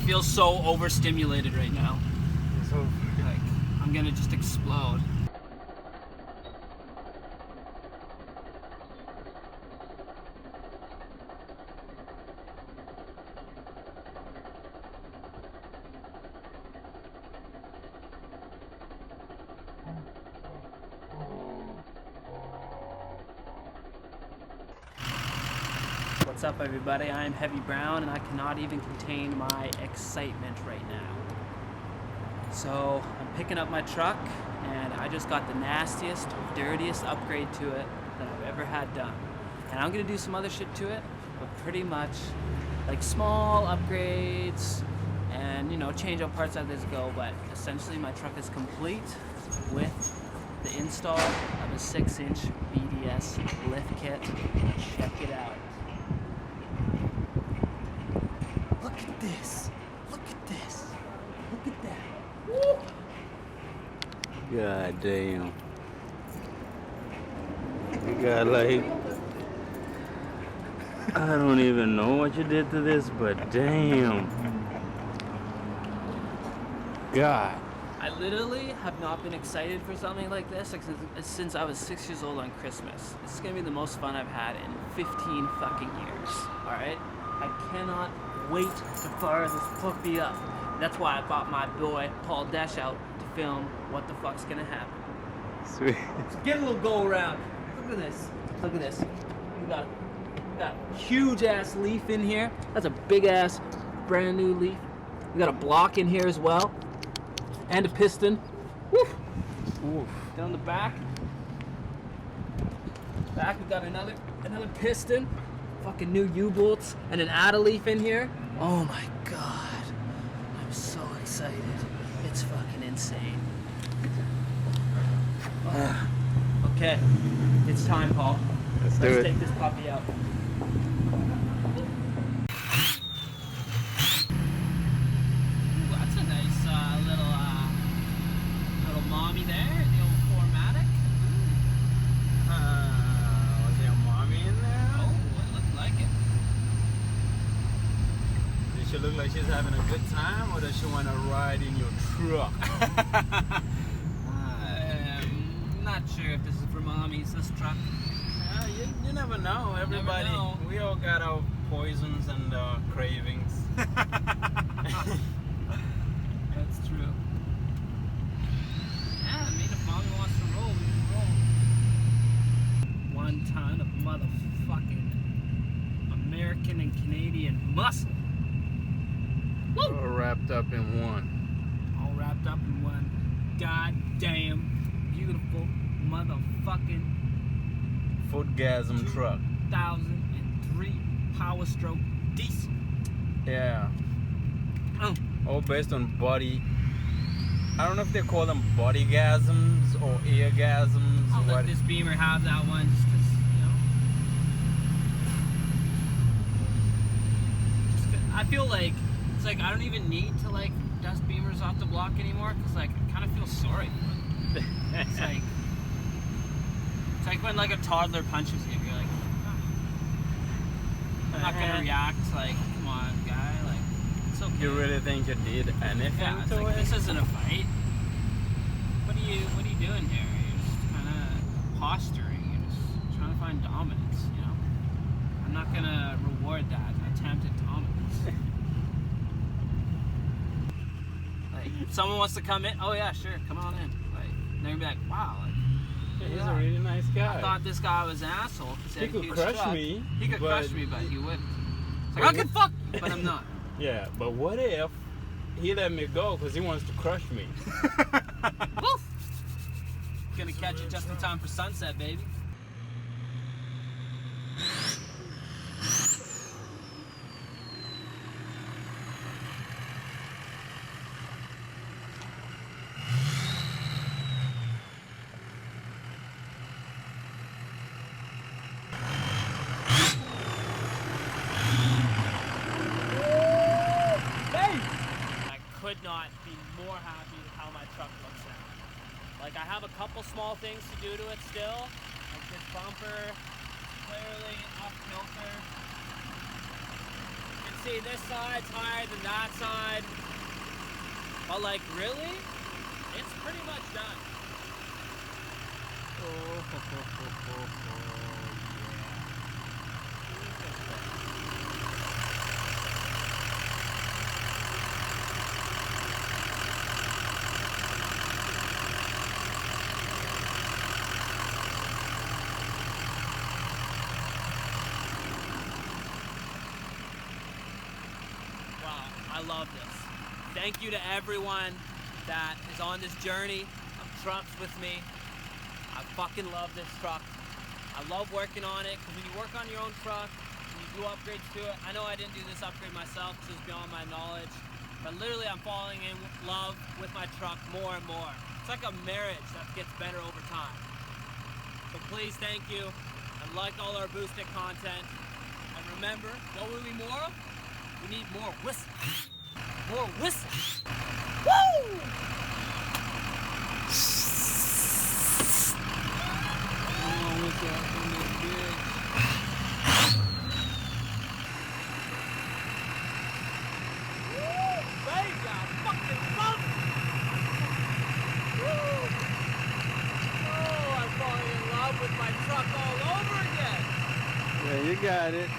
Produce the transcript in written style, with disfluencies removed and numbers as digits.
feel so overstimulated right now. So, Like, I'm gonna just explode. What's up, everybody? I am Heavy Brown, and I cannot even contain my excitement right now. So I'm picking up my truck, and I just got the nastiest, dirtiest upgrade to it that I've ever had done. And I'm gonna do some other shit to it, but pretty much like small upgrades and, you know, change up parts as they go. But essentially, my truck is complete with the install of a 6-inch BDS lift kit. Check it out. Look at this. Look at this. Look at that. Woo! God damn. You got like, I don't even know what you did to this, but damn. God. I literally have not been excited for something like this since I was 6 years old on Christmas. This is gonna be the most fun I've had in 15 fucking years. Alright? I cannot wait to fire this puppy up. That's why I brought my boy Paul Desch out to film what the fuck's gonna happen. Sweet. So get a little go around. Look at this. Look at this. We got a huge ass leaf in here. That's a big ass brand new leaf. We got a block in here as well. And a piston. Woof. Oof. Then on the back. Back we got another piston. Fucking new U-bolts and an add leaf in here. Oh my god. I'm so excited. It's fucking insane. Okay. It's time, Paul. Let's do Let's it. take this puppy out. Ooh, that's a nice little mommy there, the old 4MATIC. Was there a mommy in there? Oh, it looks like it. Does she look like she's having a good time, or does she want to ride in your truck? I'm not sure if this is for mommies, this truck. You never know. Everybody, Never know. we all got our poisons and cravings. That's true. Yeah, I mean, if mommy wants to roll, we can roll. 1 ton of motherfucking American and Canadian muscle. Woo! All wrapped up in one. All wrapped up in one goddamn beautiful motherfucking Footgasm truck. 2003 Power Stroke diesel. Yeah. Oh. All based on body. I don't know if they call them bodygasms or eargasms. I'll or let what. this Beamer have that one just because, you know. I feel like it's like I don't even need to like dust Beamers off the block anymore because like I kind of feel sorry for them. It's like when like a toddler punches you, you're like, oh. I'm not gonna react. Like, come on, guy. Like, it's okay. You really think you did anything Yeah, it's to like it? this isn't a fight. What are you doing here? You're just kind of posturing. You're just trying to find dominance. You know, I'm not gonna reward that attempt at dominance. Like, if someone wants to come in, oh yeah, sure, come on in. Like, they're gonna be like, wow, like. He's a really nice guy. I thought this guy was an asshole. He could crush me. He could but crush me, but he wouldn't. It's like, I could fuck, but I'm not. Yeah, but what if he let me go because he wants to crush me? Woof! Gonna catch it just in time for sunset, baby. Could not be more happy with how my truck looks now. Like, I have a couple small things to do to it still. Like this bumper, clearly off kilter. You can see this side's higher than that side. But like, really? It's pretty much done. Oh, wow, I love this. Thank you to everyone that is on this journey of trucks with me. I fucking love this truck. I love working on it, because when you work on your own truck, when you do upgrades to it, I know I didn't do this upgrade myself because it's beyond my knowledge, but literally I'm falling in love with my truck more and more. It's like a marriage that gets better over time. So please, thank you, and like all our boosted content. And remember, what will we more of? We need more whistle. More whistle. Woo! With my truck all over again. Yeah, you got it.